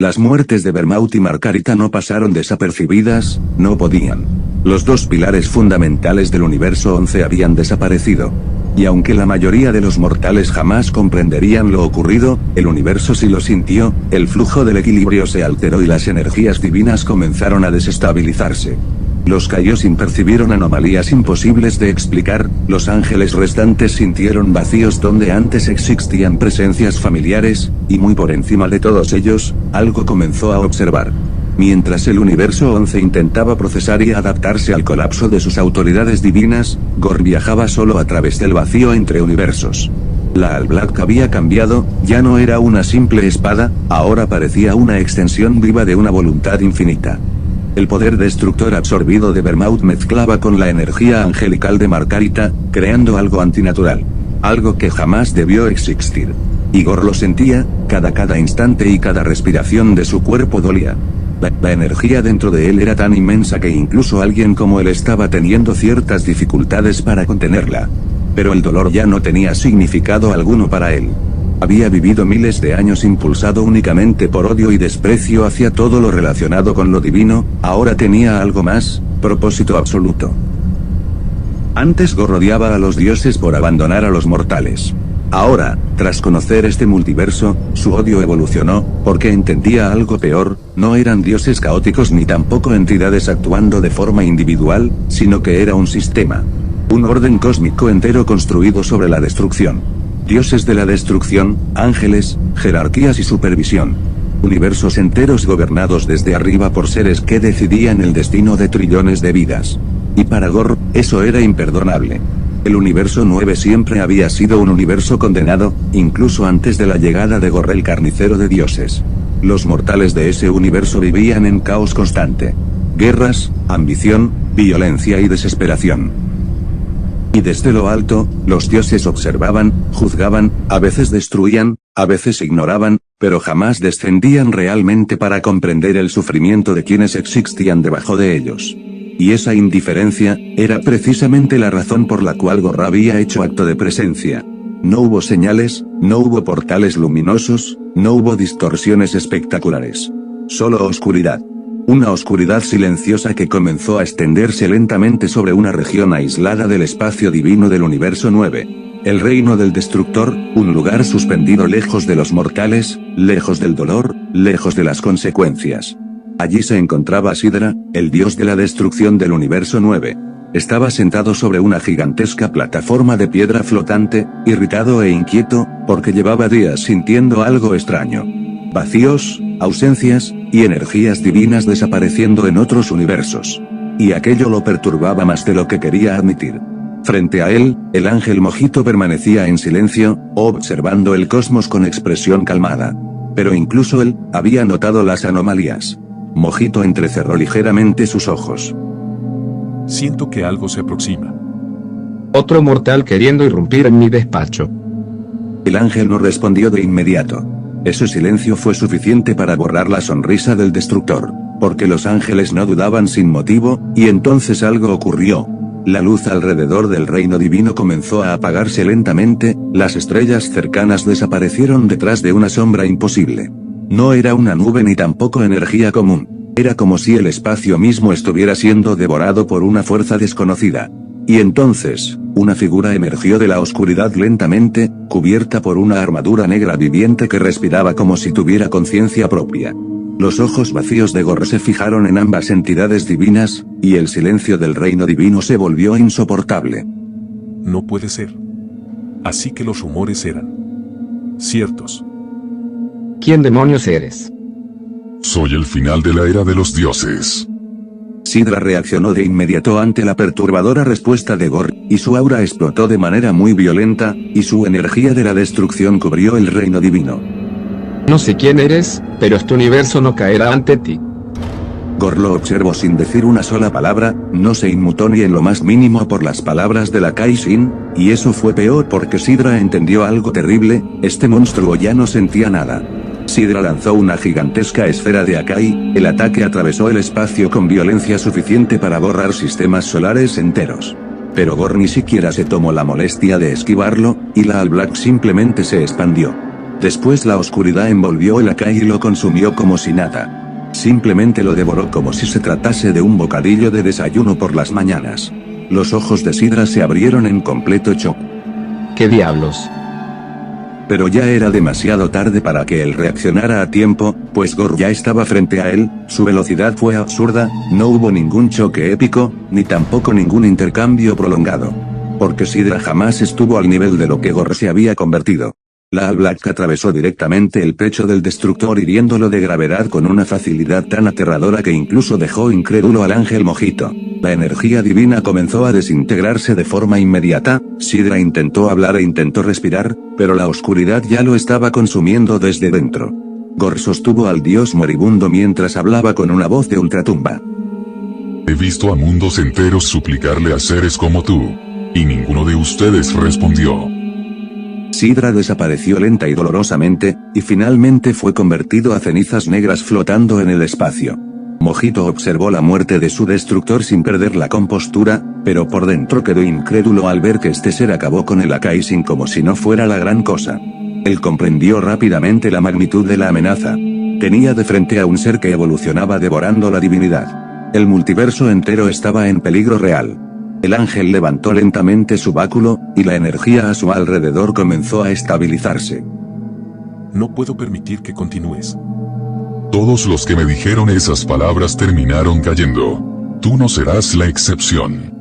Las muertes de Vermouth y Margarita no pasaron desapercibidas, no podían. Los dos pilares fundamentales del universo 11 habían desaparecido. Y aunque la mayoría de los mortales jamás comprenderían lo ocurrido, el universo sí lo sintió, el flujo del equilibrio se alteró y las energías divinas comenzaron a desestabilizarse. Los Kaioshin percibieron anomalías imposibles de explicar, los ángeles restantes sintieron vacíos donde antes existían presencias familiares, y muy por encima de todos ellos, algo comenzó a observar. Mientras el universo 11 intentaba procesar y adaptarse al colapso de sus autoridades divinas, Gorr viajaba solo a través del vacío entre universos. La All Black había cambiado, ya no era una simple espada, ahora parecía una extensión viva de una voluntad infinita. El poder destructor absorbido de Vermouth mezclaba con la energía angelical de Margarita, creando algo antinatural. Algo que jamás debió existir. Y Gorr lo sentía, cada instante y cada respiración de su cuerpo dolía. La energía dentro de él era tan inmensa que incluso alguien como él estaba teniendo ciertas dificultades para contenerla. Pero el dolor ya no tenía significado alguno para él. Había vivido miles de años impulsado únicamente por odio y desprecio hacia todo lo relacionado con lo divino, ahora tenía algo más, propósito absoluto. Antes Gorr odiaba a los dioses por abandonar a los mortales. Ahora, tras conocer este multiverso, su odio evolucionó, porque entendía algo peor, no eran dioses caóticos ni tampoco entidades actuando de forma individual, sino que era un sistema. Un orden cósmico entero construido sobre la destrucción. Dioses de la destrucción, ángeles, jerarquías y supervisión. Universos enteros gobernados desde arriba por seres que decidían el destino de trillones de vidas. Y para Gorr, eso era imperdonable. El universo 9 siempre había sido un universo condenado, incluso antes de la llegada de Gorr el carnicero de dioses. Los mortales de ese universo vivían en caos constante. Guerras, ambición, violencia y desesperación. Y desde lo alto, los dioses observaban, juzgaban, a veces destruían, a veces ignoraban, pero jamás descendían realmente para comprender el sufrimiento de quienes existían debajo de ellos. Y esa indiferencia, era precisamente la razón por la cual Gorr había hecho acto de presencia. No hubo señales, no hubo portales luminosos, no hubo distorsiones espectaculares. Solo oscuridad. Una oscuridad silenciosa que comenzó a extenderse lentamente sobre una región aislada del espacio divino del universo 9. El reino del destructor, un lugar suspendido lejos de los mortales, lejos del dolor, lejos de las consecuencias. Allí se encontraba Sidra, el dios de la destrucción del universo 9. Estaba sentado sobre una gigantesca plataforma de piedra flotante, irritado e inquieto, porque llevaba días sintiendo algo extraño. Vacíos, ausencias, y energías divinas desapareciendo en otros universos. Y aquello lo perturbaba más de lo que quería admitir. Frente a él, el ángel Mojito permanecía en silencio, observando el cosmos con expresión calmada. Pero incluso él, había notado las anomalías. Mojito entrecerró ligeramente sus ojos. Siento que algo se aproxima. Otro mortal queriendo irrumpir en mi despacho. El ángel no respondió de inmediato. Ese silencio fue suficiente para borrar la sonrisa del destructor, porque los ángeles no dudaban sin motivo, y entonces algo ocurrió. La luz alrededor del reino divino comenzó a apagarse lentamente, las estrellas cercanas desaparecieron detrás de una sombra imposible. No era una nube ni tampoco energía común. Era como si el espacio mismo estuviera siendo devorado por una fuerza desconocida. Y entonces, una figura emergió de la oscuridad lentamente, cubierta por una armadura negra viviente que respiraba como si tuviera conciencia propia. Los ojos vacíos de Gorr se fijaron en ambas entidades divinas, y el silencio del reino divino se volvió insoportable. No puede ser. Así que los rumores eran ciertos. ¿Quién demonios eres? Soy el final de la era de los dioses. Sidra reaccionó de inmediato ante la perturbadora respuesta de Gorr, y su aura explotó de manera muy violenta, y su energía de la destrucción cubrió el reino divino. No sé quién eres, pero este universo no caerá ante ti. Gorr lo observó sin decir una sola palabra, no se inmutó ni en lo más mínimo por las palabras de la Kaioshin, y eso fue peor porque Sidra entendió algo terrible, este monstruo ya no sentía nada. Sidra lanzó una gigantesca esfera de Akai, el ataque atravesó el espacio con violencia suficiente para borrar sistemas solares enteros. Pero Gorr ni siquiera se tomó la molestia de esquivarlo, y la All Black simplemente se expandió. Después la oscuridad envolvió el Akai y lo consumió como si nada. Simplemente lo devoró como si se tratase de un bocadillo de desayuno por las mañanas. Los ojos de Sidra se abrieron en completo shock. ¿Qué diablos? Pero ya era demasiado tarde para que él reaccionara a tiempo, pues Gorr ya estaba frente a él, su velocidad fue absurda, no hubo ningún choque épico, ni tampoco ningún intercambio prolongado. Porque Sidra jamás estuvo al nivel de lo que Gorr se había convertido. La All Black atravesó directamente el pecho del destructor hiriéndolo de gravedad con una facilidad tan aterradora que incluso dejó incrédulo al ángel Mojito. La energía divina comenzó a desintegrarse de forma inmediata, Sidra intentó hablar e intentó respirar, pero la oscuridad ya lo estaba consumiendo desde dentro. Gorr sostuvo al dios moribundo mientras hablaba con una voz de ultratumba. He visto a mundos enteros suplicarle a seres como tú. Y ninguno de ustedes respondió. Sidra desapareció lenta y dolorosamente, y finalmente fue convertido a cenizas negras flotando en el espacio. Mojito observó la muerte de su destructor sin perder la compostura, pero por dentro quedó incrédulo al ver que este ser acabó con el Akai sin como si no fuera la gran cosa. Él comprendió rápidamente la magnitud de la amenaza. Tenía de frente a un ser que evolucionaba devorando la divinidad. El multiverso entero estaba en peligro real. El ángel levantó lentamente su báculo, y la energía a su alrededor comenzó a estabilizarse. No puedo permitir que continúes. Todos los que me dijeron esas palabras terminaron cayendo. Tú no serás la excepción.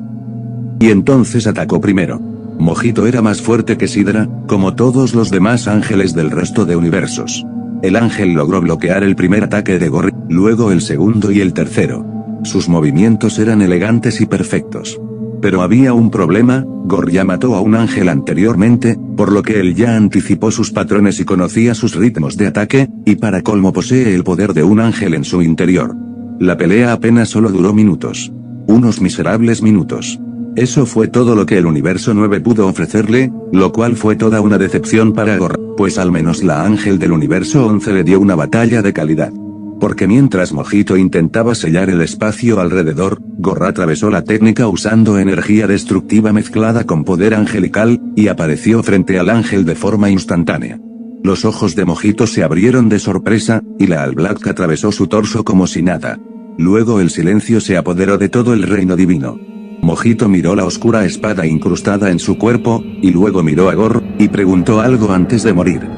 Y entonces atacó primero. Mojito era más fuerte que Sidra, como todos los demás ángeles del resto de universos. El ángel logró bloquear el primer ataque de Gorr, luego el segundo y el tercero. Sus movimientos eran elegantes y perfectos. Pero había un problema, Gorr ya mató a un ángel anteriormente, por lo que él ya anticipó sus patrones y conocía sus ritmos de ataque, y para colmo posee el poder de un ángel en su interior. La pelea apenas solo duró minutos. Unos miserables minutos. Eso fue todo lo que el universo 9 pudo ofrecerle, lo cual fue toda una decepción para Gorr, pues al menos la ángel del universo 11 le dio una batalla de calidad. Porque mientras Mojito intentaba sellar el espacio alrededor, Gorr atravesó la técnica usando energía destructiva mezclada con poder angelical, y apareció frente al ángel de forma instantánea. Los ojos de Mojito se abrieron de sorpresa, y la All Black atravesó su torso como si nada. Luego el silencio se apoderó de todo el reino divino. Mojito miró la oscura espada incrustada en su cuerpo, y luego miró a Gorr, y preguntó algo antes de morir.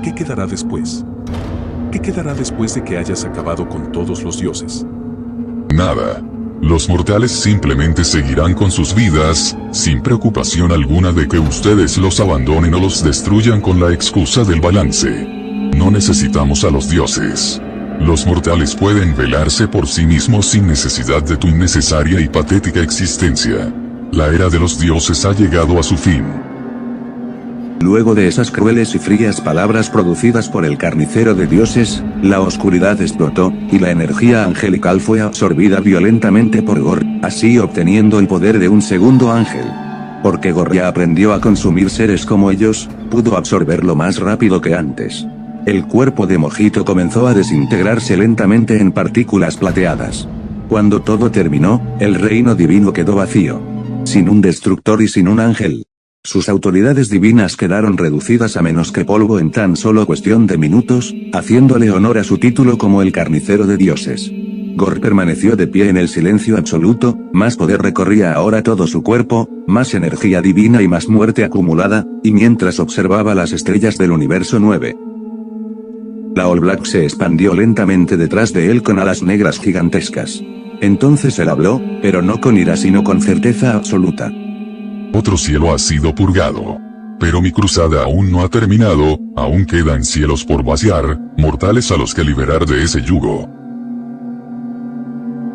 ¿Qué quedará después? ¿Qué quedará después de que hayas acabado con todos los dioses? Nada. Los mortales simplemente seguirán con sus vidas, sin preocupación alguna de que ustedes los abandonen o los destruyan con la excusa del balance. No necesitamos a los dioses. Los mortales pueden velarse por sí mismos sin necesidad de tu innecesaria y patética existencia. La era de los dioses ha llegado a su fin. Luego de esas crueles y frías palabras producidas por el carnicero de dioses, la oscuridad explotó, y la energía angelical fue absorbida violentamente por Gorr, así obteniendo el poder de un segundo ángel. Porque Gorr ya aprendió a consumir seres como ellos, pudo absorberlo más rápido que antes. El cuerpo de Mojito comenzó a desintegrarse lentamente en partículas plateadas. Cuando todo terminó, el reino divino quedó vacío. Sin un destructor y sin un ángel. Sus autoridades divinas quedaron reducidas a menos que polvo en tan solo cuestión de minutos, haciéndole honor a su título como el carnicero de dioses. Gorr permaneció de pie en el silencio absoluto, más poder recorría ahora todo su cuerpo, más energía divina y más muerte acumulada, y mientras observaba las estrellas del universo 9. La All Black se expandió lentamente detrás de él con alas negras gigantescas. Entonces él habló, pero no con ira sino con certeza absoluta. Otro cielo ha sido purgado. Pero mi cruzada aún no ha terminado, aún quedan cielos por vaciar, mortales a los que liberar de ese yugo.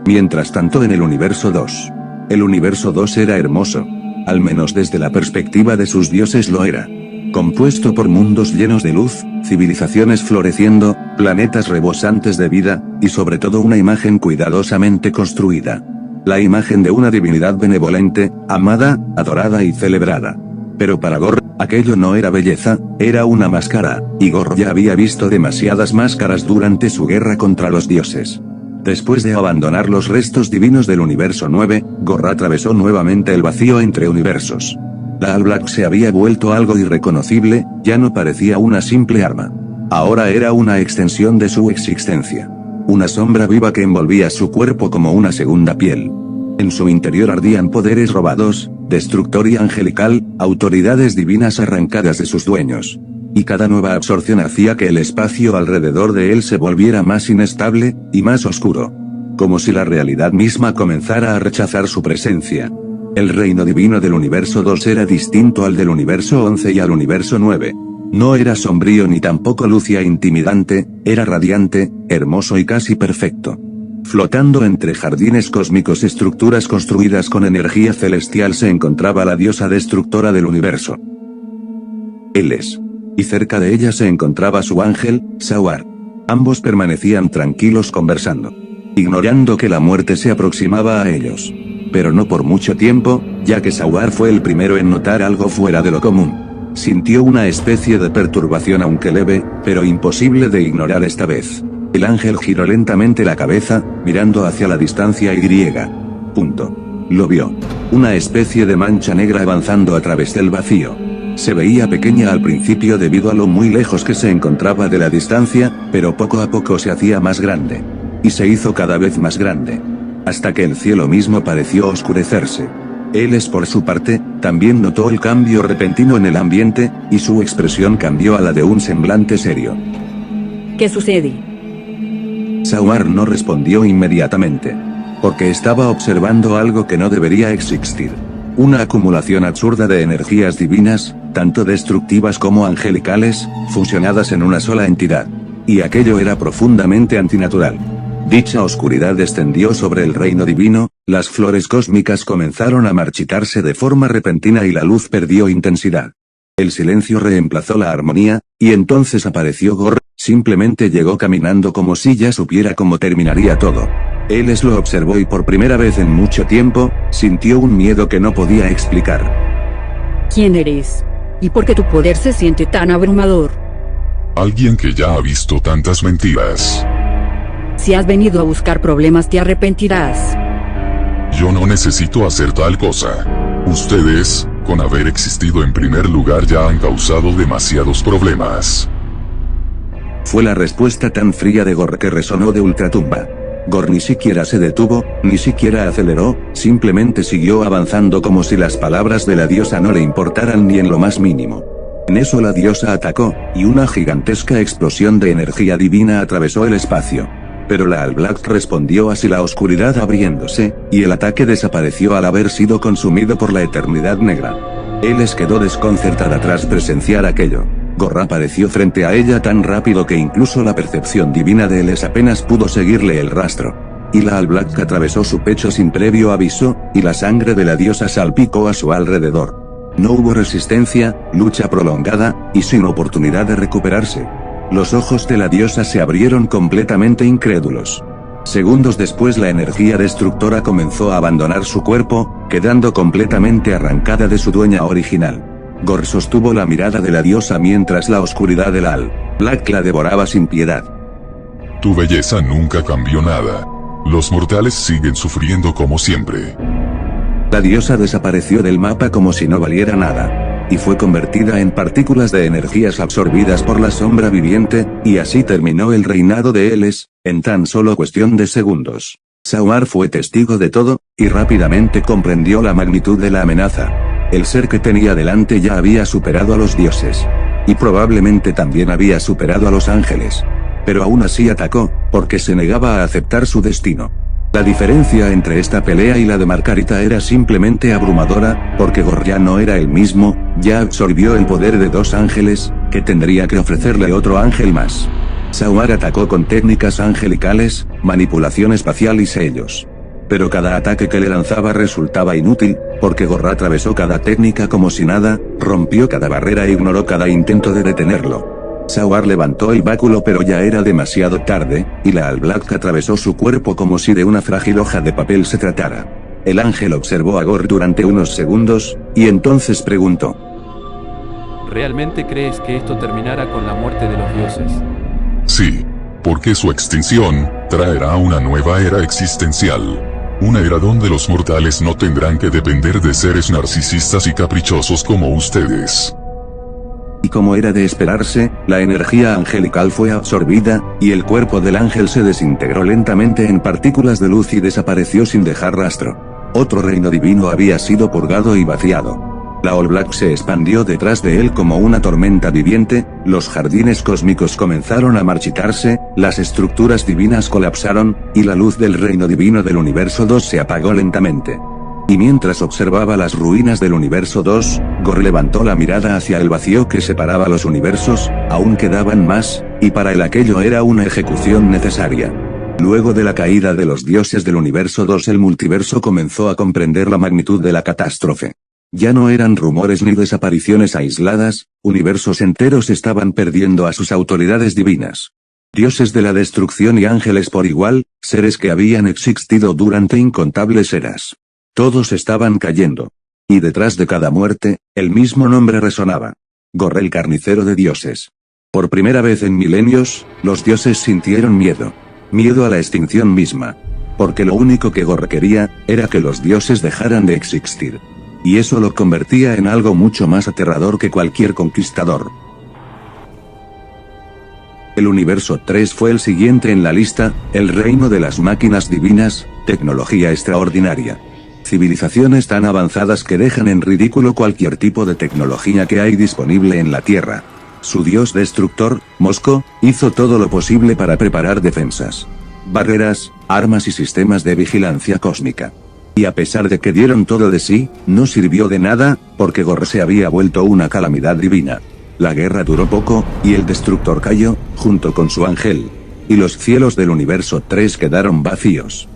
Mientras tanto en el universo 2. El universo 2 era hermoso. Al menos desde la perspectiva de sus dioses lo era. Compuesto por mundos llenos de luz, civilizaciones floreciendo, planetas rebosantes de vida, y sobre todo una imagen cuidadosamente construida. La imagen de una divinidad benevolente, amada, adorada y celebrada. Pero para Gorr, aquello no era belleza, era una máscara, y Gorr ya había visto demasiadas máscaras durante su guerra contra los dioses. Después de abandonar los restos divinos del universo 9, Gorr atravesó nuevamente el vacío entre universos. La All Black se había vuelto algo irreconocible, ya no parecía una simple arma. Ahora era una extensión de su existencia. Una sombra viva que envolvía su cuerpo como una segunda piel. En su interior ardían poderes robados, destructor y angelical, autoridades divinas arrancadas de sus dueños. Y cada nueva absorción hacía que el espacio alrededor de él se volviera más inestable, y más oscuro. Como si la realidad misma comenzara a rechazar su presencia. El reino divino del universo 2 era distinto al del universo 11 y al universo 9. No era sombrío ni tampoco lucia intimidante, era radiante, hermoso y casi perfecto. Flotando entre jardines cósmicos, estructuras construidas con energía celestial, se encontraba la diosa destructora del universo. Eles. Y cerca de ella se encontraba su ángel, Sawar. Ambos permanecían tranquilos conversando. Ignorando que la muerte se aproximaba a ellos. Pero no por mucho tiempo, ya que Sawar fue el primero en notar algo fuera de lo común. Sintió una especie de perturbación, aunque leve, pero imposible de ignorar esta vez. El ángel giró lentamente la cabeza, mirando hacia la distancia y. Lo vio. Una especie de mancha negra avanzando a través del vacío. Se veía pequeña al principio debido a lo muy lejos que se encontraba de la distancia, pero poco a poco se hacía más grande. Y se hizo cada vez más grande. Hasta que el cielo mismo pareció oscurecerse. Eles, por su parte, también notó el cambio repentino en el ambiente, y su expresión cambió a la de un semblante serio. ¿Qué sucede? Sawar no respondió inmediatamente. Porque estaba observando algo que no debería existir. Una acumulación absurda de energías divinas, tanto destructivas como angelicales, fusionadas en una sola entidad. Y aquello era profundamente antinatural. Dicha oscuridad descendió sobre el reino divino, las flores cósmicas comenzaron a marchitarse de forma repentina y la luz perdió intensidad. El silencio reemplazó la armonía, y entonces apareció Gorr, simplemente llegó caminando como si ya supiera cómo terminaría todo. Eles lo observó y por primera vez en mucho tiempo, sintió un miedo que no podía explicar. ¿Quién eres? ¿Y por qué tu poder se siente tan abrumador? Alguien que ya ha visto tantas mentiras. Si has venido a buscar problemas, te arrepentirás. Yo no necesito hacer tal cosa. Ustedes, con haber existido en primer lugar, ya han causado demasiados problemas. Fue la respuesta tan fría de Gorr que resonó de ultratumba. Gorr ni siquiera se detuvo, ni siquiera aceleró, simplemente siguió avanzando como si las palabras de la diosa no le importaran ni en lo más mínimo. En eso la diosa atacó, y una gigantesca explosión de energía divina atravesó el espacio. Pero la All Black respondió así, la oscuridad abriéndose, y el ataque desapareció al haber sido consumido por la eternidad negra. Eles quedó desconcertada tras presenciar aquello. Gorr apareció frente a ella tan rápido que incluso la percepción divina de Eles apenas pudo seguirle el rastro. Y la All Black atravesó su pecho sin previo aviso, y la sangre de la diosa salpicó a su alrededor. No hubo resistencia, lucha prolongada, y sin oportunidad de recuperarse. Los ojos de la diosa se abrieron completamente incrédulos. Segundos después la energía destructora comenzó a abandonar su cuerpo, quedando completamente arrancada de su dueña original. Gorr sostuvo la mirada de la diosa mientras la oscuridad del All Black la devoraba sin piedad. Tu belleza nunca cambió nada. Los mortales siguen sufriendo como siempre. La diosa desapareció del mapa como si no valiera nada. Y fue convertida en partículas de energías absorbidas por la sombra viviente, y así terminó el reinado de Eles, en tan solo cuestión de segundos. Sawar fue testigo de todo, y rápidamente comprendió la magnitud de la amenaza. El ser que tenía delante ya había superado a los dioses. Y probablemente también había superado a los ángeles. Pero aún así atacó, porque se negaba a aceptar su destino. La diferencia entre esta pelea y la de Margarita era simplemente abrumadora, porque Gorr ya no era el mismo, ya absorbió el poder de dos ángeles, que tendría que ofrecerle otro ángel más. Sawar atacó con técnicas angelicales, manipulación espacial y sellos. Pero cada ataque que le lanzaba resultaba inútil, porque Gorr atravesó cada técnica como si nada, rompió cada barrera e ignoró cada intento de detenerlo. Sawar levantó el báculo pero ya era demasiado tarde, y la All Black atravesó su cuerpo como si de una frágil hoja de papel se tratara. El ángel observó a Gorr durante unos segundos, y entonces preguntó. ¿Realmente crees que esto terminará con la muerte de los dioses? Sí, porque su extinción traerá una nueva era existencial. Una era donde los mortales no tendrán que depender de seres narcisistas y caprichosos como ustedes. Y como era de esperarse, la energía angelical fue absorbida, y el cuerpo del ángel se desintegró lentamente en partículas de luz y desapareció sin dejar rastro. Otro reino divino había sido purgado y vaciado. La All Black se expandió detrás de él como una tormenta viviente, los jardines cósmicos comenzaron a marchitarse, las estructuras divinas colapsaron, y la luz del reino divino del universo 2 se apagó lentamente. Y mientras observaba las ruinas del universo 2, Gore levantó la mirada hacia el vacío que separaba los universos, aún quedaban más, y para él aquello era una ejecución necesaria. Luego de la caída de los dioses del universo 2, el multiverso comenzó a comprender la magnitud de la catástrofe. Ya no eran rumores ni desapariciones aisladas, universos enteros estaban perdiendo a sus autoridades divinas. Dioses de la destrucción y ángeles por igual, seres que habían existido durante incontables eras. Todos estaban cayendo. Y detrás de cada muerte, el mismo nombre resonaba. Gore, el carnicero de dioses. Por primera vez en milenios, los dioses sintieron miedo. Miedo a la extinción misma. Porque lo único que Gore quería, era que los dioses dejaran de existir. Y eso lo convertía en algo mucho más aterrador que cualquier conquistador. El universo 3 fue el siguiente en la lista, el reino de las máquinas divinas, tecnología extraordinaria. Civilizaciones tan avanzadas que dejan en ridículo cualquier tipo de tecnología que hay disponible en la Tierra. Su dios destructor, Mosco, hizo todo lo posible para preparar defensas, barreras, armas y sistemas de vigilancia cósmica. Y a pesar de que dieron todo de sí, no sirvió de nada, porque Gore se había vuelto una calamidad divina. La guerra duró poco, y el destructor cayó, junto con su ángel. Y los cielos del universo 3 quedaron vacíos.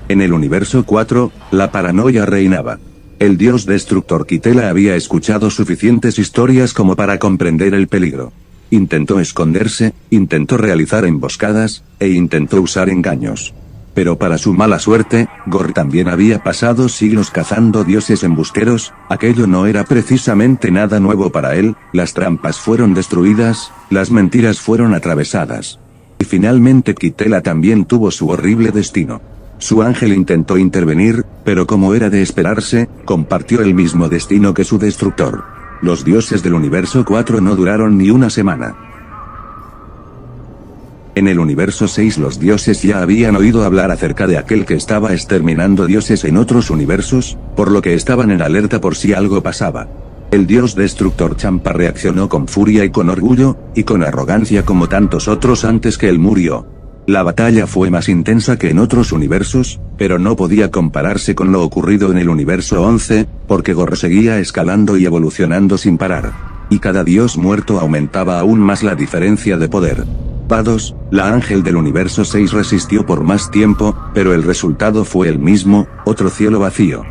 En el universo 4, la paranoia reinaba. El dios destructor Kitela había escuchado suficientes historias como para comprender el peligro. Intentó esconderse, intentó realizar emboscadas, e intentó usar engaños. Pero para su mala suerte, Gore también había pasado siglos cazando dioses embusteros, aquello no era precisamente nada nuevo para él, las trampas fueron destruidas, las mentiras fueron atravesadas. Y finalmente Kitela también tuvo su horrible destino. Su ángel intentó intervenir, pero como era de esperarse, compartió el mismo destino que su destructor. Los dioses del universo 4 no duraron ni una semana. En el universo 6 los dioses ya habían oído hablar acerca de aquel que estaba exterminando dioses en otros universos, por lo que estaban en alerta por si algo pasaba. El dios destructor Champa reaccionó con furia y con orgullo, y con arrogancia como tantos otros antes que él murió. La batalla fue más intensa que en otros universos, pero no podía compararse con lo ocurrido en el universo 11, porque Gore seguía escalando y evolucionando sin parar. Y cada dios muerto aumentaba aún más la diferencia de poder. La ángel del universo 6 resistió por más tiempo, pero el resultado fue el mismo, otro cielo vacío.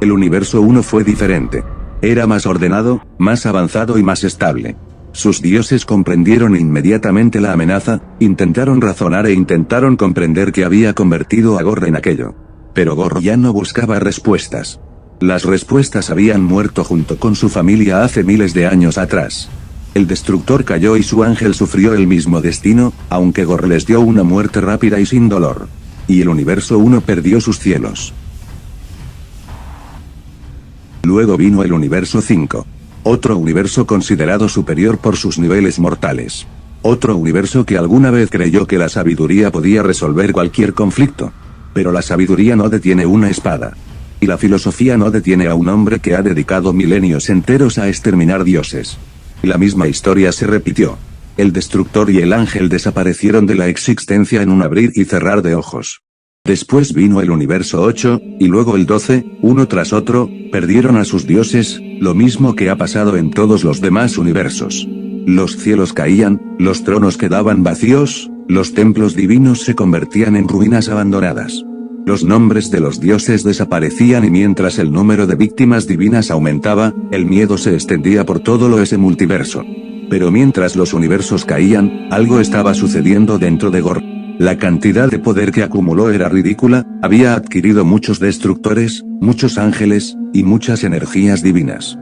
El universo 1 fue diferente. Era más ordenado, más avanzado y más estable. Sus dioses comprendieron inmediatamente la amenaza, intentaron razonar e intentaron comprender que había convertido a Gore en aquello. Pero Gore ya no buscaba respuestas. Las respuestas habían muerto junto con su familia hace miles de años atrás. El destructor cayó y su ángel sufrió el mismo destino, aunque Gore les dio una muerte rápida y sin dolor. Y el universo 1 perdió sus cielos. Luego vino el universo 5. Otro universo considerado superior por sus niveles mortales. Otro universo que alguna vez creyó que la sabiduría podía resolver cualquier conflicto. Pero la sabiduría no detiene una espada. Y la filosofía no detiene a un hombre que ha dedicado milenios enteros a exterminar dioses. La misma historia se repitió. El destructor y el ángel desaparecieron de la existencia en un abrir y cerrar de ojos. Después vino el universo 8, y luego el 12, uno tras otro, perdieron a sus dioses, lo mismo que ha pasado en todos los demás universos. Los cielos caían, los tronos quedaban vacíos, los templos divinos se convertían en ruinas abandonadas. Los nombres de los dioses desaparecían y mientras el número de víctimas divinas aumentaba, el miedo se extendía por todo ese multiverso. Pero mientras los universos caían, algo estaba sucediendo dentro de Gore. La cantidad de poder que acumuló era ridícula, había adquirido muchos destructores, muchos ángeles, y muchas energías divinas.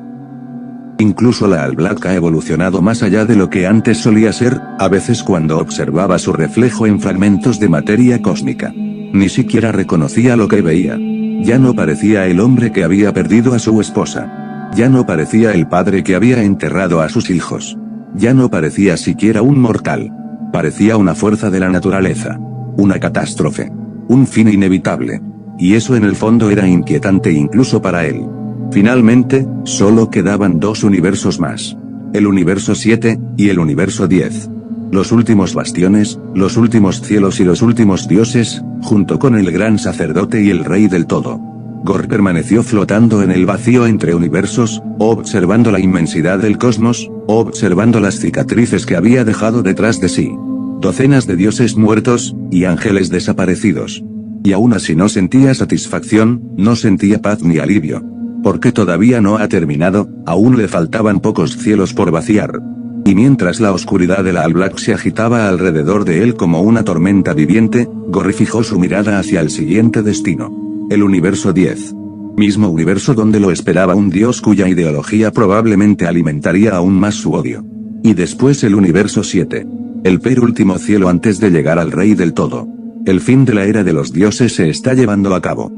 Incluso la All Black ha evolucionado más allá de lo que antes solía ser, a veces cuando observaba su reflejo en fragmentos de materia cósmica. Ni siquiera reconocía lo que veía. Ya no parecía el hombre que había perdido a su esposa. Ya no parecía el padre que había enterrado a sus hijos. Ya no parecía siquiera un mortal. Parecía una fuerza de la naturaleza. Una catástrofe. Un fin inevitable. Y eso en el fondo era inquietante incluso para él. Finalmente, solo quedaban dos universos más. El universo 7, y el universo 10. Los últimos bastiones, los últimos cielos y los últimos dioses, junto con el gran sacerdote y el rey del todo. Gorr permaneció flotando en el vacío entre universos, observando la inmensidad del cosmos, observando las cicatrices que había dejado detrás de sí. Docenas de dioses muertos, y ángeles desaparecidos. Y aún así no sentía satisfacción, no sentía paz ni alivio. Porque todavía no ha terminado, aún le faltaban pocos cielos por vaciar. Y mientras la oscuridad de la All Black se agitaba alrededor de él como una tormenta viviente, Gorr fijó su mirada hacia el siguiente destino. El universo 10. Mismo universo donde lo esperaba un dios cuya ideología probablemente alimentaría aún más su odio. Y después el universo 7. El penúltimo cielo antes de llegar al rey del todo. El fin de la era de los dioses se está llevando a cabo.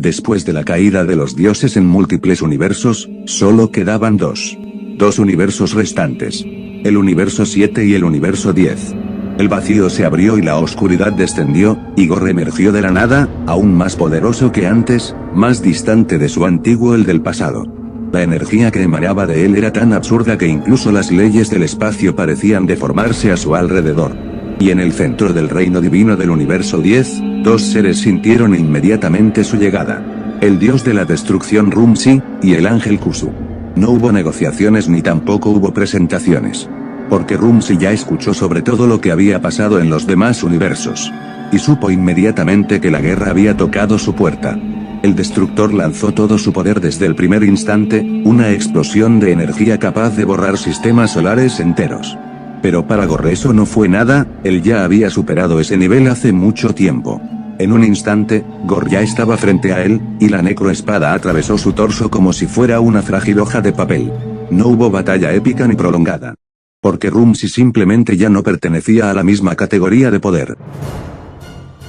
Después de la caída de los dioses en múltiples universos, solo quedaban dos universos restantes. El universo 7 y el universo 10. El vacío se abrió y la oscuridad descendió, y Gorr emergió de la nada, aún más poderoso que antes, más distante de su antiguo el del pasado. La energía que emanaba de él era tan absurda que incluso las leyes del espacio parecían deformarse a su alrededor. Y en el centro del reino divino del universo 10, dos seres sintieron inmediatamente su llegada. El dios de la destrucción Rumsi, y el ángel Kusu. No hubo negociaciones ni tampoco hubo presentaciones. Porque Rumsi ya escuchó sobre todo lo que había pasado en los demás universos. Y supo inmediatamente que la guerra había tocado su puerta. El destructor lanzó todo su poder desde el primer instante, una explosión de energía capaz de borrar sistemas solares enteros. Pero para Gorr eso no fue nada, él ya había superado ese nivel hace mucho tiempo. En un instante, Gorr ya estaba frente a él, y la necroespada atravesó su torso como si fuera una frágil hoja de papel. No hubo batalla épica ni prolongada. Porque Rumsi simplemente ya no pertenecía a la misma categoría de poder.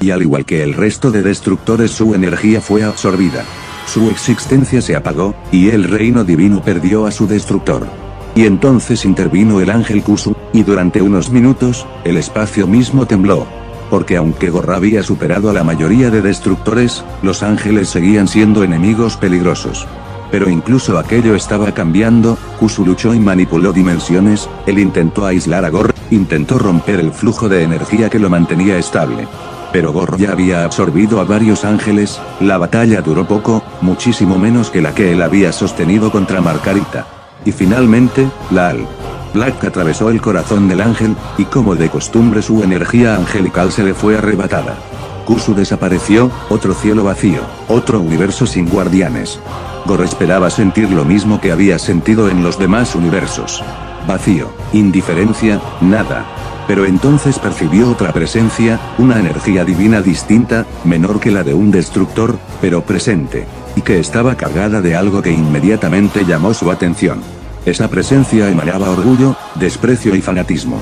Y al igual que el resto de destructores su energía fue absorbida. Su existencia se apagó, y el reino divino perdió a su destructor. Y entonces intervino el ángel Kusu, y durante unos minutos, el espacio mismo tembló. Porque aunque Gorr había superado a la mayoría de destructores, los ángeles seguían siendo enemigos peligrosos. Pero incluso aquello estaba cambiando, Kusu luchó y manipuló dimensiones, él intentó aislar a Gorr, intentó romper el flujo de energía que lo mantenía estable. Pero Gorr ya había absorbido a varios ángeles, la batalla duró poco, muchísimo menos que la que él había sostenido contra Margarita. Y finalmente, la All Black atravesó el corazón del ángel, y como de costumbre su energía angelical se le fue arrebatada. Kusu desapareció, otro cielo vacío, otro universo sin guardianes. Gorr esperaba sentir lo mismo que había sentido en los demás universos. Vacío, indiferencia, nada. Pero entonces percibió otra presencia, una energía divina distinta, menor que la de un destructor, pero presente. Y que estaba cargada de algo que inmediatamente llamó su atención. Esa presencia emanaba orgullo, desprecio y fanatismo.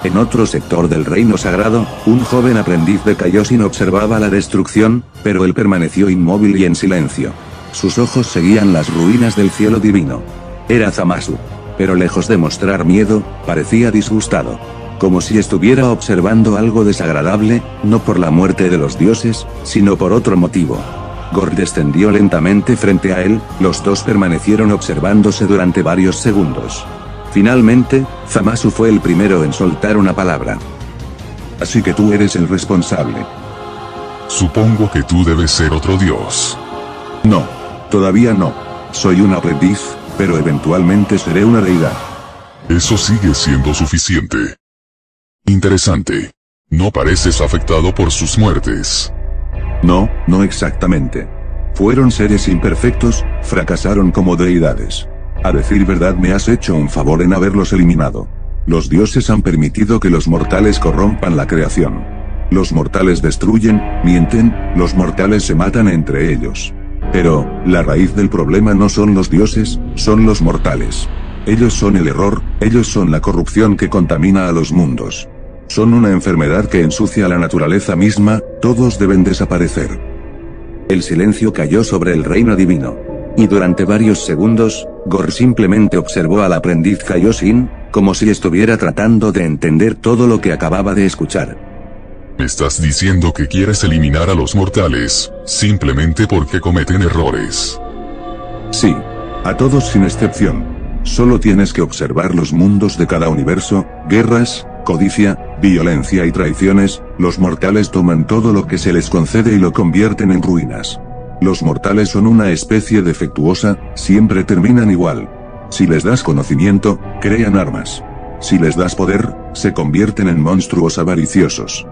En otro sector del reino sagrado, un joven aprendiz de Kaioshin observaba la destrucción, pero él permaneció inmóvil y en silencio. Sus ojos seguían las ruinas del cielo divino. Era Zamasu. Pero lejos de mostrar miedo, parecía disgustado. Como si estuviera observando algo desagradable, no por la muerte de los dioses, sino por otro motivo. Gorr descendió lentamente frente a él, los dos permanecieron observándose durante varios segundos. Finalmente, Zamasu fue el primero en soltar una palabra. Así que tú eres el responsable. Supongo que tú debes ser otro dios. No, todavía no. Soy un aprendiz, pero eventualmente seré una deidad. Eso sigue siendo suficiente. Interesante. No pareces afectado por sus muertes. No, no exactamente. Fueron seres imperfectos, fracasaron como deidades. A decir verdad me has hecho un favor en haberlos eliminado. Los dioses han permitido que los mortales corrompan la creación. Los mortales destruyen, mienten, los mortales se matan entre ellos. Pero, la raíz del problema no son los dioses, son los mortales. Ellos son el error, ellos son la corrupción que contamina a los mundos. Son una enfermedad que ensucia la naturaleza misma, todos deben desaparecer. El silencio cayó sobre el reino divino. Y durante varios segundos, Gor simplemente observó al aprendiz Kaioshin, como si estuviera tratando de entender todo lo que acababa de escuchar. Me estás diciendo que quieres eliminar a los mortales, simplemente porque cometen errores. Sí. A todos sin excepción. Solo tienes que observar los mundos de cada universo, guerras, codicia, violencia y traiciones, los mortales toman todo lo que se les concede y lo convierten en ruinas. Los mortales son una especie defectuosa, siempre terminan igual. Si les das conocimiento, crean armas. Si les das poder, se convierten en monstruos avariciosos.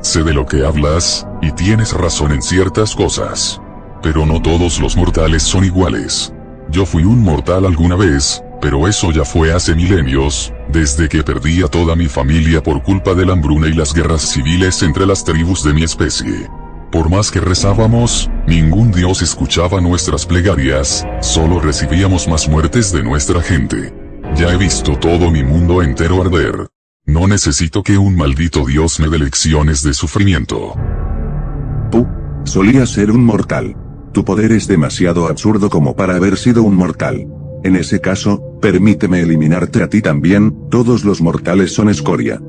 Sé de lo que hablas, y tienes razón en ciertas cosas. Pero no todos los mortales son iguales. Yo fui un mortal alguna vez, pero eso ya fue hace milenios, desde que perdí a toda mi familia por culpa de la hambruna y las guerras civiles entre las tribus de mi especie. Por más que rezábamos, ningún dios escuchaba nuestras plegarias, solo recibíamos más muertes de nuestra gente. Ya he visto todo mi mundo entero arder. No necesito que un maldito dios me dé lecciones de sufrimiento. Solías ser un mortal. Tu poder es demasiado absurdo como para haber sido un mortal. En ese caso, permíteme eliminarte a ti también, todos los mortales son escoria.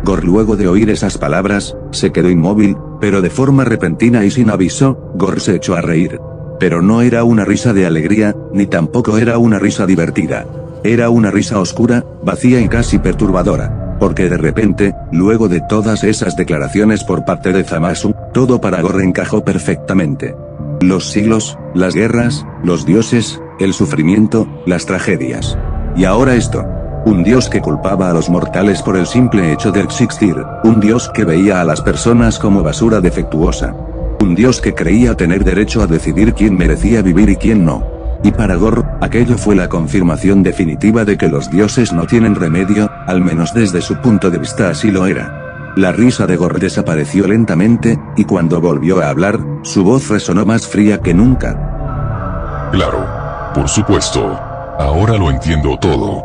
Gor, luego de oír esas palabras, se quedó inmóvil, pero de forma repentina y sin aviso, Gor se echó a reír. Pero no era una risa de alegría, ni tampoco era una risa divertida. Era una risa oscura, vacía y casi perturbadora, porque de repente, luego de todas esas declaraciones por parte de Zamasu, todo para Gor encajó perfectamente. Los siglos, las guerras, los dioses, el sufrimiento, las tragedias. Y ahora esto. Un dios que culpaba a los mortales por el simple hecho de existir, un dios que veía a las personas como basura defectuosa. Un dios que creía tener derecho a decidir quién merecía vivir y quién no. Y para Gor, aquello fue la confirmación definitiva de que los dioses no tienen remedio, al menos desde su punto de vista así lo era. La risa de Gor desapareció lentamente, y cuando volvió a hablar, su voz resonó más fría que nunca. Claro. Por supuesto. Ahora lo entiendo todo.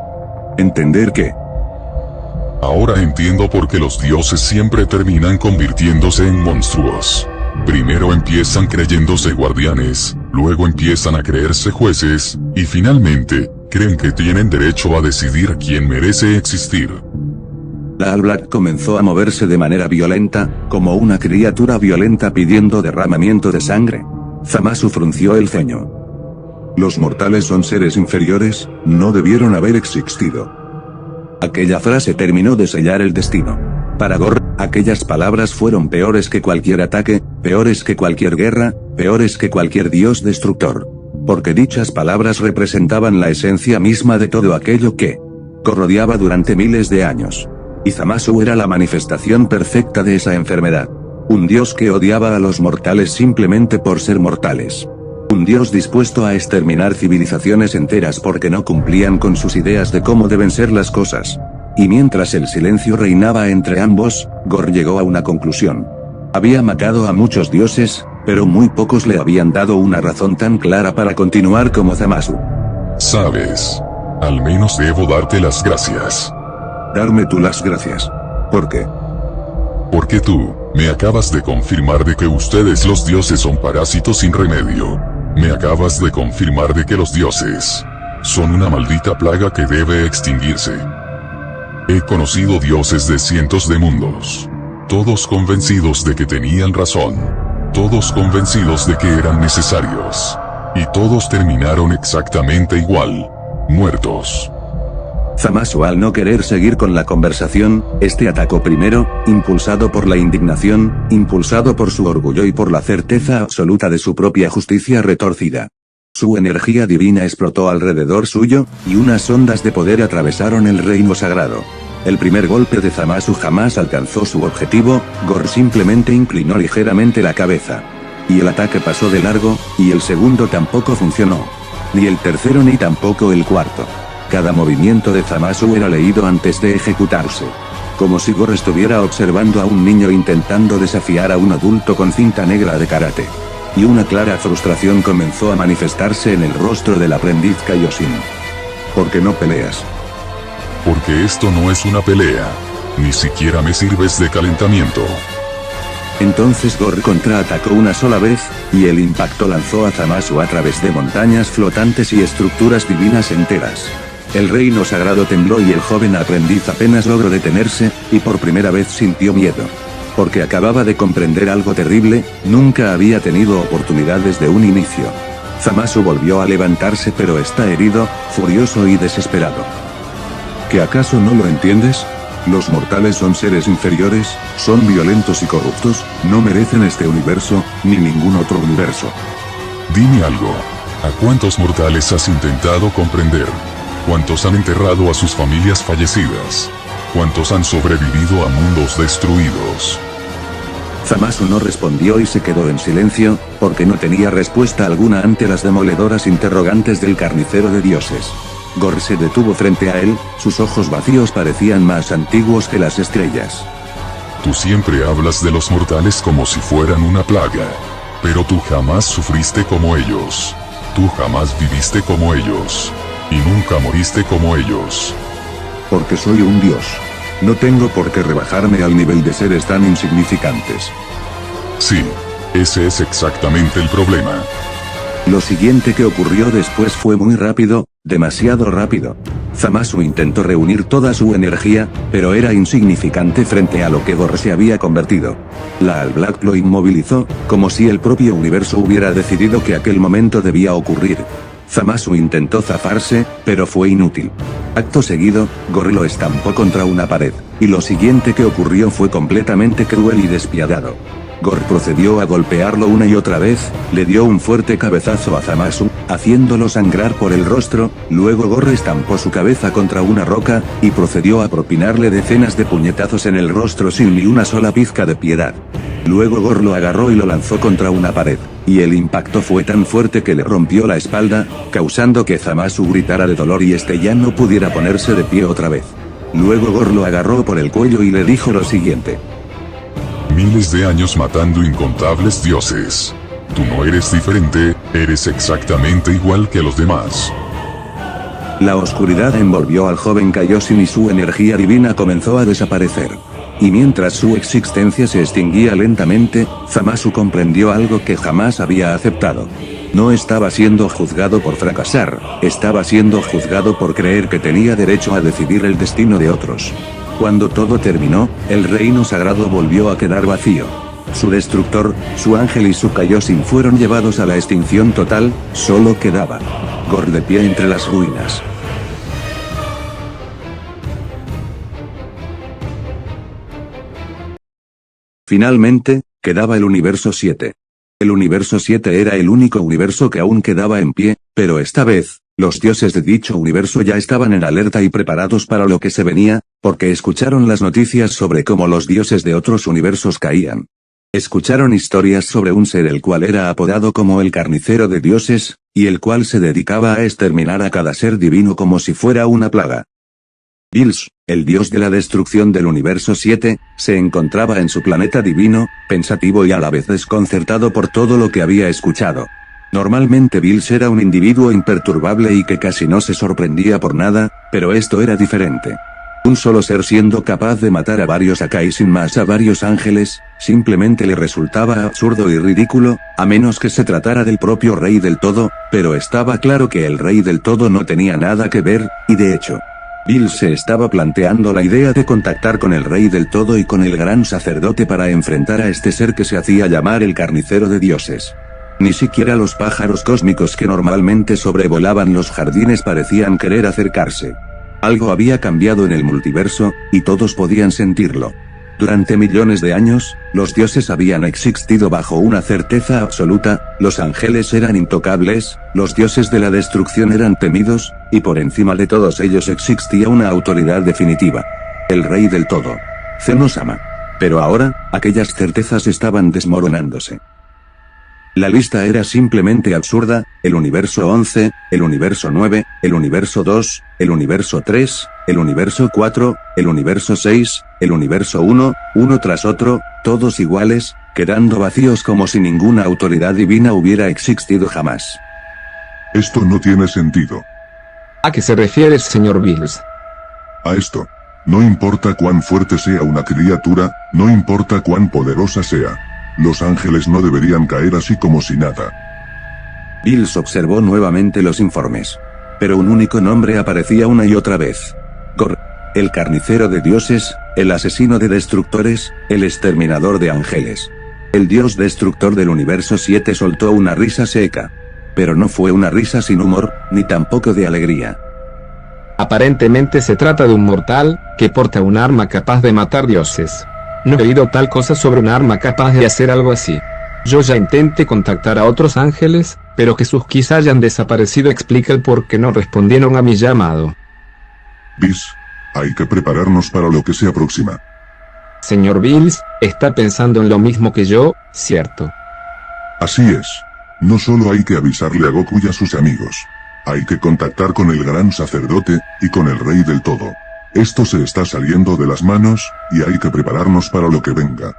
¿Entender qué? Ahora entiendo por qué los dioses siempre terminan convirtiéndose en monstruos. Primero empiezan creyéndose guardianes, luego empiezan a creerse jueces, y finalmente, creen que tienen derecho a decidir quién merece existir. La All Black comenzó a moverse de manera violenta, como una criatura violenta pidiendo derramamiento de sangre. Zamasu frunció el ceño. Los mortales son seres inferiores, no debieron haber existido. Aquella frase terminó de sellar el destino. Para Gor, aquellas palabras fueron peores que cualquier ataque, peores que cualquier guerra, peores que cualquier dios destructor. Porque dichas palabras representaban la esencia misma de todo aquello que Gor odiaba durante miles de años. Y Zamasu era la manifestación perfecta de esa enfermedad. Un dios que odiaba a los mortales simplemente por ser mortales. Un dios dispuesto a exterminar civilizaciones enteras porque no cumplían con sus ideas de cómo deben ser las cosas. Y mientras el silencio reinaba entre ambos, Gor llegó a una conclusión. Había matado a muchos dioses, pero muy pocos le habían dado una razón tan clara para continuar como Zamasu. Sabes, al menos debo darte las gracias. Darme tú las gracias. ¿Por qué? Porque tú, me acabas de confirmar de que ustedes los dioses son parásitos sin remedio. Me acabas de confirmar de que los dioses son una maldita plaga que debe extinguirse. He conocido dioses de cientos de mundos. Todos convencidos de que tenían razón. Todos convencidos de que eran necesarios. Y todos terminaron exactamente igual. Muertos. Zamasu, al no querer seguir con la conversación, atacó primero, impulsado por la indignación, impulsado por su orgullo y por la certeza absoluta de su propia justicia retorcida. Su energía divina explotó alrededor suyo, y unas ondas de poder atravesaron el reino sagrado. El primer golpe de Zamasu jamás alcanzó su objetivo, Gor simplemente inclinó ligeramente la cabeza. Y el ataque pasó de largo, y el segundo tampoco funcionó. Ni el tercero ni tampoco el cuarto. Cada movimiento de Zamasu era leído antes de ejecutarse. Como si Gor estuviera observando a un niño intentando desafiar a un adulto con cinta negra de karate. y una clara frustración comenzó a manifestarse en el rostro del aprendiz Kaioshin. ¿Por qué no peleas? Porque esto no es una pelea. Ni siquiera me sirves de calentamiento. Entonces Gorr contraatacó una sola vez, y el impacto lanzó a Zamasu a través de montañas flotantes y estructuras divinas enteras. El reino sagrado tembló y el joven aprendiz apenas logró detenerse, y por primera vez sintió miedo. Porque acababa de comprender algo terrible, nunca había tenido oportunidad desde un inicio. Zamasu volvió a levantarse pero está herido, furioso y desesperado. ¿Que acaso no lo entiendes? Los mortales son seres inferiores, son violentos y corruptos, no merecen este universo, ni ningún otro universo. Dime algo. ¿A cuántos mortales has intentado comprender? ¿Cuántos han enterrado a sus familias fallecidas? ¿Cuántos han sobrevivido a mundos destruidos? Zamasu no respondió y se quedó en silencio, porque no tenía respuesta alguna ante las demoledoras interrogantes del carnicero de dioses. Gorr se detuvo frente a él, sus ojos vacíos parecían más antiguos que las estrellas. Tú siempre hablas de los mortales como si fueran una plaga. Pero tú jamás sufriste como ellos. Tú jamás viviste como ellos. Y nunca moriste como ellos. Porque soy un dios. No tengo por qué rebajarme al nivel de seres tan insignificantes. Sí, ese es exactamente el problema. Lo siguiente que ocurrió después fue muy rápido, demasiado rápido. Zamasu intentó reunir toda su energía, pero era insignificante frente a lo que Gorr se había convertido. La All Black lo inmovilizó, como si el propio universo hubiera decidido que aquel momento debía ocurrir. Zamasu intentó zafarse, pero fue inútil. Acto seguido, Gorr lo estampó contra una pared, y lo siguiente que ocurrió fue completamente cruel y despiadado. Gorr procedió a golpearlo una y otra vez, le dio un fuerte cabezazo a Zamasu, haciéndolo sangrar por el rostro, luego Gorr estampó su cabeza contra una roca, y procedió a propinarle decenas de puñetazos en el rostro sin ni una sola pizca de piedad. Luego Gorr lo agarró y lo lanzó contra una pared, y el impacto fue tan fuerte que le rompió la espalda, causando que Zamasu gritara de dolor y este ya no pudiera ponerse de pie otra vez. Luego Gorr lo agarró por el cuello y le dijo lo siguiente. Miles de años matando incontables dioses. Tú no eres diferente, eres exactamente igual que los demás. La oscuridad envolvió al joven Kaioshin y su energía divina comenzó a desaparecer. Y mientras su existencia se extinguía lentamente, Zamasu comprendió algo que jamás había aceptado. No estaba siendo juzgado por fracasar, estaba siendo juzgado por creer que tenía derecho a decidir el destino de otros. Cuando todo terminó, el reino sagrado volvió a quedar vacío. Su destructor, su ángel y su Kaioshin fueron llevados a la extinción total, solo quedaba Gorr de pie entre las ruinas. Finalmente, quedaba el universo 7. El universo 7 era el único universo que aún quedaba en pie, pero esta vez, los dioses de dicho universo ya estaban en alerta y preparados para lo que se venía, porque escucharon las noticias sobre cómo los dioses de otros universos caían. Escucharon historias sobre un ser el cual era apodado como el carnicero de dioses, y el cual se dedicaba a exterminar a cada ser divino como si fuera una plaga. Bills, el dios de la destrucción del universo 7, se encontraba en su planeta divino, pensativo y a la vez desconcertado por todo lo que había escuchado. Normalmente Bills era un individuo imperturbable y que casi no se sorprendía por nada, pero esto era diferente. Un solo ser siendo capaz de matar a varios Akai sin más a varios ángeles, simplemente le resultaba absurdo y ridículo, a menos que se tratara del propio Rey del Todo, pero estaba claro que el Rey del Todo no tenía nada que ver, y de hecho, Bill se estaba planteando la idea de contactar con el Rey del Todo y con el gran sacerdote para enfrentar a este ser que se hacía llamar el carnicero de dioses. Ni siquiera los pájaros cósmicos que normalmente sobrevolaban los jardines parecían querer acercarse. Algo había cambiado en el multiverso, y todos podían sentirlo. Durante millones de años, los dioses habían existido bajo una certeza absoluta, los ángeles eran intocables, los dioses de la destrucción eran temidos, y por encima de todos ellos existía una autoridad definitiva. El Rey del Todo. Zeno-sama. Pero ahora, aquellas certezas estaban desmoronándose. La lista era simplemente absurda, el universo 11, el universo 9, el universo 2, el universo 3, el universo 4, el universo 6, el universo 1, uno tras otro, todos iguales, quedando vacíos como si ninguna autoridad divina hubiera existido jamás. Esto no tiene sentido. ¿A qué se refiere, señor Bills? A esto. No importa cuán fuerte sea una criatura, no importa cuán poderosa sea. Los ángeles no deberían caer así como si nada. Bills observó nuevamente los informes. Pero un único nombre aparecía una y otra vez. Gor, el carnicero de dioses, el asesino de destructores, el exterminador de ángeles. El dios destructor del universo 7 soltó una risa seca. Pero no fue una risa sin humor, ni tampoco de alegría. Aparentemente se trata de un mortal, que porta un arma capaz de matar dioses. No he oído tal cosa sobre un arma capaz de hacer algo así. Yo ya intenté contactar a otros ángeles, pero que sus quizá hayan desaparecido explica el por qué no respondieron a mi llamado. Bis, hay que prepararnos para lo que se aproxima. Señor Bills, está pensando en lo mismo que yo, ¿cierto? Así es. No solo hay que avisarle a Goku y a sus amigos. Hay que contactar con el gran sacerdote, y con el rey del todo. Esto se está saliendo de las manos, y hay que prepararnos para lo que venga.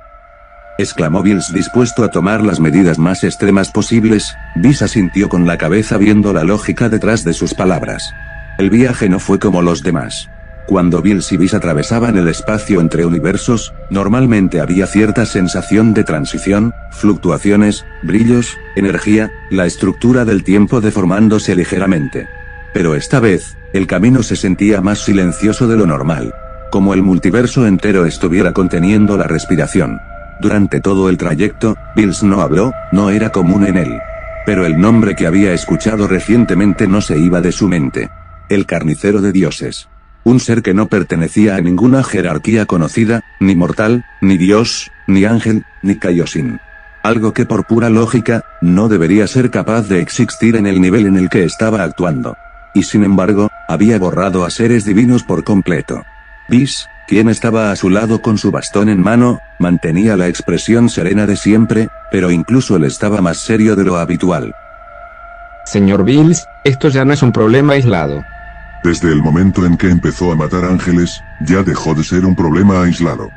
Exclamó Bills dispuesto a tomar las medidas más extremas posibles. Bis asintió con la cabeza viendo la lógica detrás de sus palabras. El viaje no fue como los demás. Cuando Bills y Bis atravesaban el espacio entre universos, normalmente había cierta sensación de transición, fluctuaciones, brillos, energía, la estructura del tiempo deformándose ligeramente. Pero esta vez, el camino se sentía más silencioso de lo normal. Como el multiverso entero estuviera conteniendo la respiración. Durante todo el trayecto, Bills no habló, no era común en él. Pero el nombre que había escuchado recientemente no se iba de su mente. El carnicero de dioses. Un ser que no pertenecía a ninguna jerarquía conocida, ni mortal, ni dios, ni ángel, ni Kaioshin. Algo que por pura lógica, no debería ser capaz de existir en el nivel en el que estaba actuando. Y sin embargo, había borrado a seres divinos por completo. Bis, quien estaba a su lado con su bastón en mano, mantenía la expresión serena de siempre, pero incluso él estaba más serio de lo habitual. Señor Bills, esto ya no es un problema aislado. Desde el momento en que empezó a matar ángeles, ya dejó de ser un problema aislado.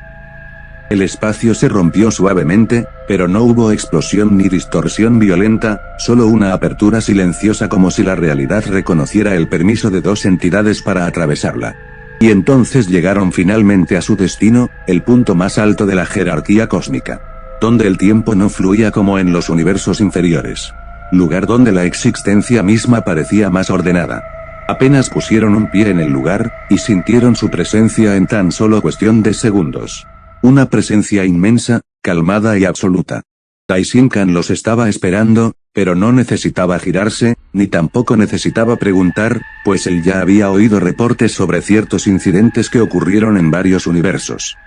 El espacio se rompió suavemente, pero no hubo explosión ni distorsión violenta, solo una apertura silenciosa como si la realidad reconociera el permiso de dos entidades para atravesarla. Y entonces llegaron finalmente a su destino, el punto más alto de la jerarquía cósmica. Donde el tiempo no fluía como en los universos inferiores. Lugar donde la existencia misma parecía más ordenada. Apenas pusieron un pie en el lugar, y sintieron su presencia en tan solo cuestión de segundos. Una presencia inmensa, calmada y absoluta. Daishinkan los estaba esperando, pero no necesitaba girarse, ni tampoco necesitaba preguntar, pues él ya había oído reportes sobre ciertos incidentes que ocurrieron en varios universos.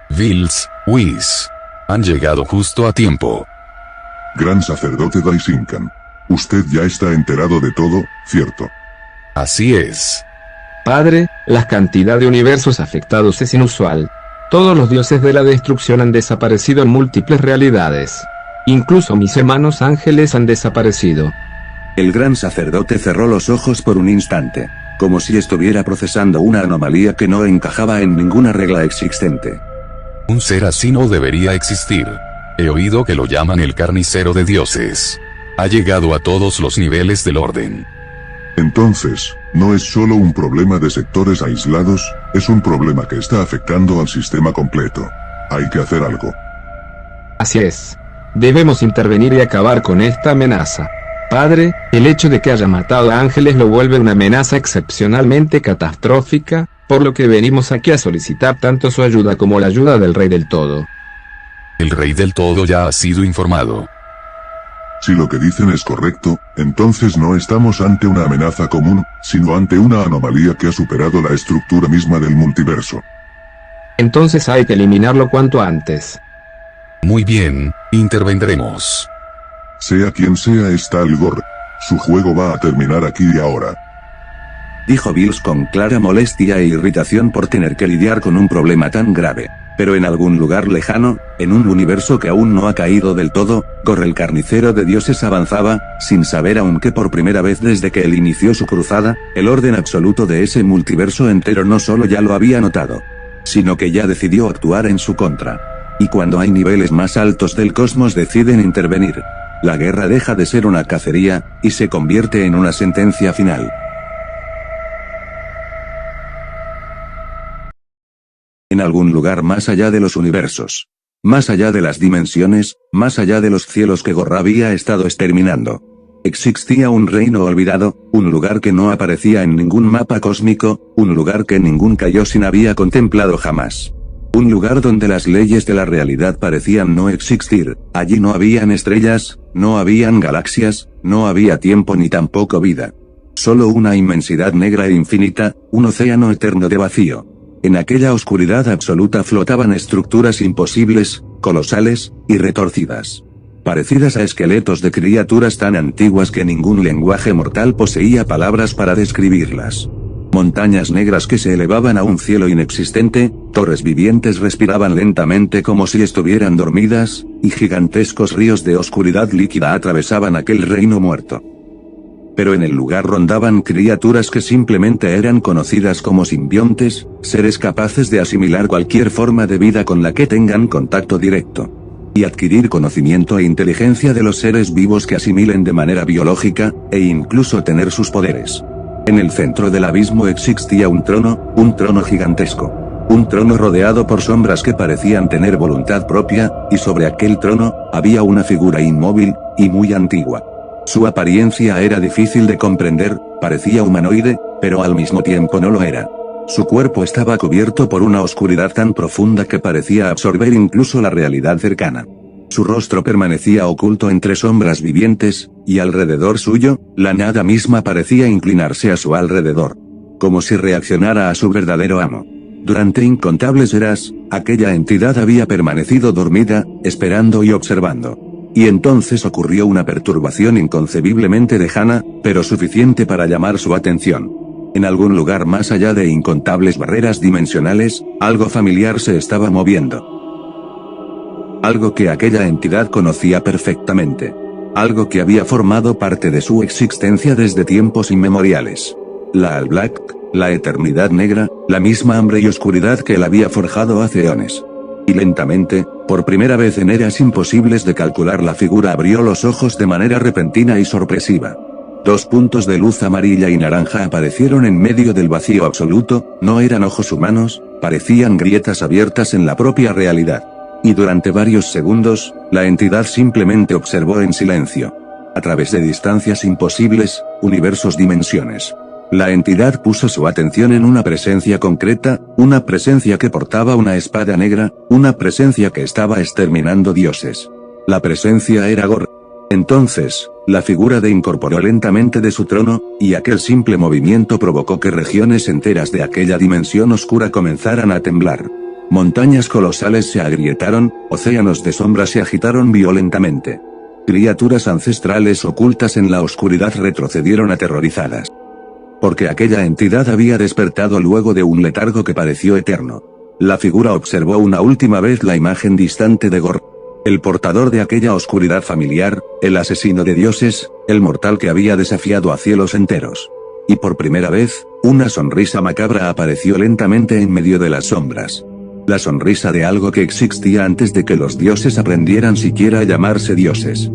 Bills, Whis. Han llegado justo a tiempo. Gran sacerdote Daishinkan. Usted ya está enterado de todo, ¿cierto? Así es. Padre, la cantidad de universos afectados es inusual. Todos los dioses de la destrucción han desaparecido en múltiples realidades. Incluso mis hermanos ángeles han desaparecido. El gran sacerdote cerró los ojos por un instante, como si estuviera procesando una anomalía que no encajaba en ninguna regla existente. Un ser así no debería existir. He oído que lo llaman el carnicero de dioses. Ha llegado a todos los niveles del orden. Entonces, no es solo un problema de sectores aislados, es un problema que está afectando al sistema completo. Hay que hacer algo. Así es. Debemos intervenir y acabar con esta amenaza. Padre, el hecho de que haya matado a ángeles lo vuelve una amenaza excepcionalmente catastrófica, por lo que venimos aquí a solicitar tanto su ayuda como la ayuda del Rey del Todo. El Rey del Todo ya ha sido informado. Si lo que dicen es correcto, entonces no estamos ante una amenaza común, sino ante una anomalía que ha superado la estructura misma del multiverso. Entonces hay que eliminarlo cuanto antes. Muy bien, intervendremos. Sea quien sea esta Algor, su juego va a terminar aquí y ahora. Dijo Bills con clara molestia e irritación por tener que lidiar con un problema tan grave. Pero en algún lugar lejano, en un universo que aún no ha caído del todo, Gor el carnicero de dioses avanzaba, sin saber aún que por primera vez desde que él inició su cruzada, el orden absoluto de ese multiverso entero no solo ya lo había notado, sino que ya decidió actuar en su contra. Y cuando hay niveles más altos del cosmos deciden intervenir. La guerra deja de ser una cacería, y se convierte en una sentencia final. En algún lugar más allá de los universos. Más allá de las dimensiones, más allá de los cielos que Gorr había estado exterminando. Existía un reino olvidado, un lugar que no aparecía en ningún mapa cósmico, un lugar que ningún Kaioshin había contemplado jamás. Un lugar donde las leyes de la realidad parecían no existir, allí no habían estrellas, no habían galaxias, no había tiempo ni tampoco vida. Solo una inmensidad negra e infinita, un océano eterno de vacío. En aquella oscuridad absoluta flotaban estructuras imposibles, colosales, y retorcidas. Parecidas a esqueletos de criaturas tan antiguas que ningún lenguaje mortal poseía palabras para describirlas. Montañas negras que se elevaban a un cielo inexistente, torres vivientes respiraban lentamente como si estuvieran dormidas, y gigantescos ríos de oscuridad líquida atravesaban aquel reino muerto. Pero en el lugar rondaban criaturas que simplemente eran conocidas como simbiontes, seres capaces de asimilar cualquier forma de vida con la que tengan contacto directo. Y adquirir conocimiento e inteligencia de los seres vivos que asimilen de manera biológica, e incluso tener sus poderes. En el centro del abismo existía un trono gigantesco. Un trono rodeado por sombras que parecían tener voluntad propia, y sobre aquel trono, había una figura inmóvil, y muy antigua. Su apariencia era difícil de comprender, parecía humanoide, pero al mismo tiempo no lo era. Su cuerpo estaba cubierto por una oscuridad tan profunda que parecía absorber incluso la realidad cercana. Su rostro permanecía oculto entre sombras vivientes, y alrededor suyo, la nada misma parecía inclinarse a su alrededor. Como si reaccionara a su verdadero amo. Durante incontables eras, aquella entidad había permanecido dormida, esperando y observando. Y entonces ocurrió una perturbación inconcebiblemente lejana, pero suficiente para llamar su atención. En algún lugar más allá de incontables barreras dimensionales, algo familiar se estaba moviendo. Algo que aquella entidad conocía perfectamente. Algo que había formado parte de su existencia desde tiempos inmemoriales. La All Black, la eternidad negra, la misma hambre y oscuridad que él había forjado hace eones. Y lentamente, por primera vez en eras imposibles de calcular, la figura abrió los ojos de manera repentina y sorpresiva. Dos puntos de luz amarilla y naranja aparecieron en medio del vacío absoluto, no eran ojos humanos, parecían grietas abiertas en la propia realidad. Y durante varios segundos, la entidad simplemente observó en silencio. A través de distancias imposibles, universos, dimensiones. La entidad puso su atención en una presencia concreta, una presencia que portaba una espada negra, una presencia que estaba exterminando dioses. La presencia era Gorr. Entonces, la figura de incorporó lentamente de su trono, y aquel simple movimiento provocó que regiones enteras de aquella dimensión oscura comenzaran a temblar. Montañas colosales se agrietaron, océanos de sombra se agitaron violentamente. Criaturas ancestrales ocultas en la oscuridad retrocedieron aterrorizadas. Porque aquella entidad había despertado luego de un letargo que pareció eterno. La figura observó una última vez la imagen distante de Gorr. El portador de aquella oscuridad familiar, el asesino de dioses, el mortal que había desafiado a cielos enteros. Y por primera vez, una sonrisa macabra apareció lentamente en medio de las sombras. La sonrisa de algo que existía antes de que los dioses aprendieran siquiera a llamarse dioses.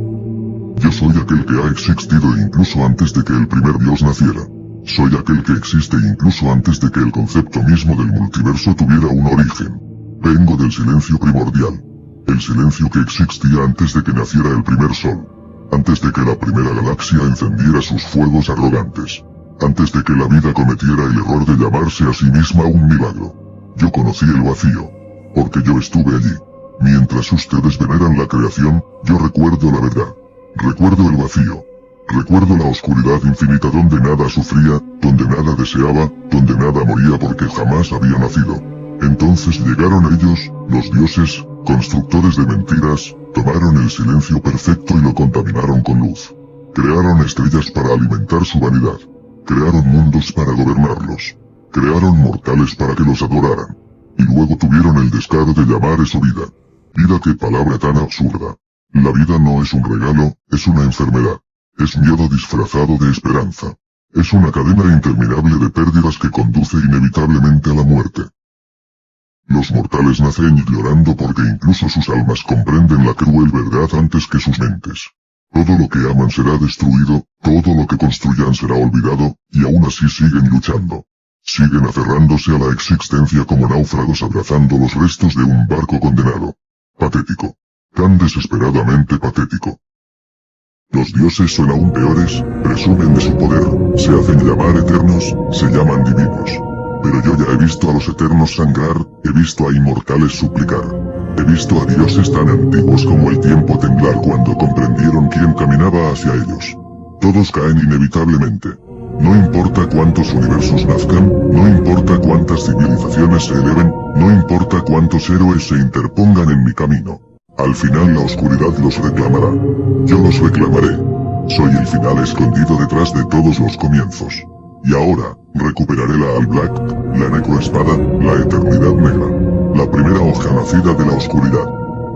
Yo soy aquel que ha existido incluso antes de que el primer dios naciera. Soy aquel que existe incluso antes de que el concepto mismo del multiverso tuviera un origen. Vengo del silencio primordial. El silencio que existía antes de que naciera el primer sol. Antes de que la primera galaxia encendiera sus fuegos arrogantes. Antes de que la vida cometiera el error de llamarse a sí misma un milagro. Yo conocí el vacío. Porque yo estuve allí. Mientras ustedes veneran la creación, yo recuerdo la verdad. Recuerdo el vacío. Recuerdo la oscuridad infinita donde nada sufría, donde nada deseaba, donde nada moría porque jamás había nacido. Entonces llegaron ellos, los dioses, constructores de mentiras, tomaron el silencio perfecto y lo contaminaron con luz. Crearon estrellas para alimentar su vanidad. Crearon mundos para gobernarlos. Crearon mortales para que los adoraran. Y luego tuvieron el descaro de llamar eso vida. Vida, qué palabra tan absurda. La vida no es un regalo, es una enfermedad. Es miedo disfrazado de esperanza. Es una cadena interminable de pérdidas que conduce inevitablemente a la muerte. Los mortales nacen llorando porque incluso sus almas comprenden la cruel verdad antes que sus mentes. Todo lo que aman será destruido, todo lo que construyan será olvidado, y aún así siguen luchando. Siguen aferrándose a la existencia como náufragos abrazando los restos de un barco condenado. Patético. Tan desesperadamente patético. Los dioses son aún peores, presumen de su poder, se hacen llamar eternos, se llaman divinos. Pero yo ya he visto a los eternos sangrar, he visto a inmortales suplicar. He visto a dioses tan antiguos como el tiempo temblar cuando comprendieron quién caminaba hacia ellos. Todos caen inevitablemente. No importa cuántos universos nazcan, no importa cuántas civilizaciones se eleven, no importa cuántos héroes se interpongan en mi camino. Al final la oscuridad los reclamará. Yo los reclamaré. Soy el final escondido detrás de todos los comienzos. Y ahora, recuperaré la All Black, la necroespada, la eternidad negra. La primera hoja nacida de la oscuridad.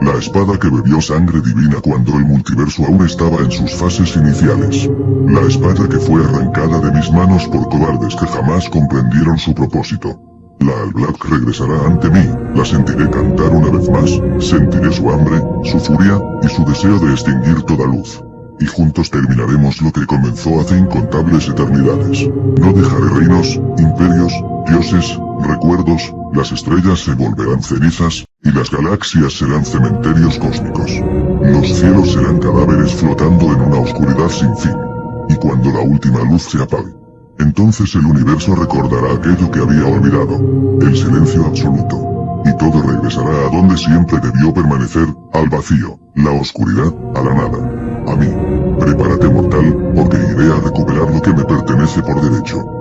La espada que bebió sangre divina cuando el multiverso aún estaba en sus fases iniciales. La espada que fue arrancada de mis manos por cobardes que jamás comprendieron su propósito. La All Black regresará ante mí, la sentiré cantar una vez más, sentiré su hambre, su furia, y su deseo de extinguir toda luz. Y juntos terminaremos lo que comenzó hace incontables eternidades. No dejaré reinos, imperios, dioses, recuerdos, las estrellas se volverán cenizas, y las galaxias serán cementerios cósmicos. Los cielos serán cadáveres flotando en una oscuridad sin fin. Y cuando la última luz se apague, entonces el universo recordará aquello que había olvidado, el silencio absoluto. Y todo regresará a donde siempre debió permanecer, al vacío, la oscuridad, a la nada. A mí. Prepárate mortal, porque iré a recuperar lo que me pertenece por derecho.